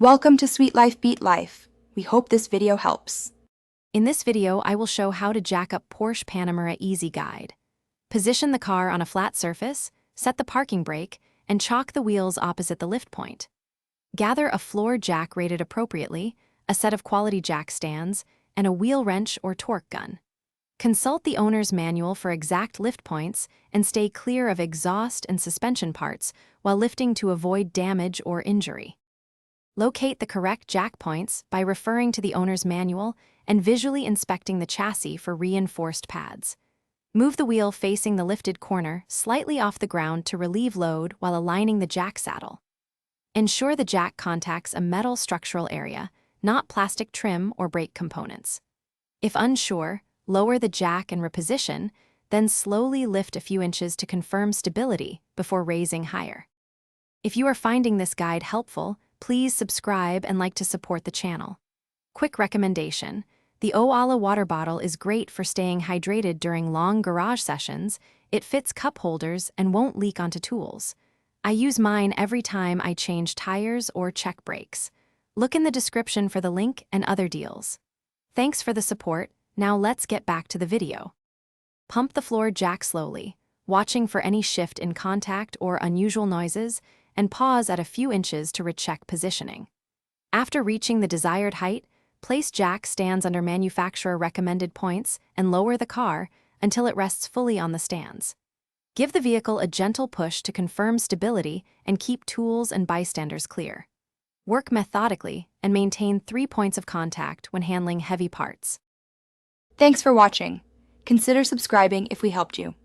Welcome to Sweet Life Beat Life. We hope this video helps. In this video, I will show how to jack up Porsche Panamera Easy Guide. Position the car on a flat surface, set the parking brake, and chock the wheels opposite the lift point. Gather a floor jack rated appropriately, a set of quality jack stands, and a wheel wrench or torque gun. Consult the owner's manual for exact lift points and stay clear of exhaust and suspension parts while lifting to avoid damage or injury. Locate the correct jack points by referring to the owner's manual and visually inspecting the chassis for reinforced pads. Move the wheel facing the lifted corner slightly off the ground to relieve load while aligning the jack saddle. Ensure the jack contacts a metal structural area, not plastic trim or brake components. If unsure, lower the jack and reposition, then slowly lift a few inches to confirm stability before raising higher. If you are finding this guide helpful, please subscribe and like to support the channel. Quick recommendation: the Owala water bottle is great for staying hydrated during long garage sessions. It fits cup holders and won't leak onto tools. I use mine every time I change tires or check brakes. Look in the description for the link and other deals. Thanks for the support. Now let's get back to the video. Pump the floor jack slowly, watching for any shift in contact or unusual noises, and pause at a few inches to recheck positioning. After reaching the desired height, place jack stands under manufacturer recommended points and lower the car until it rests fully on the stands. Give the vehicle a gentle push to confirm stability and keep tools and bystanders clear. Work methodically and maintain 3 points of contact when handling heavy parts. Thanks for watching. Consider subscribing if we helped you.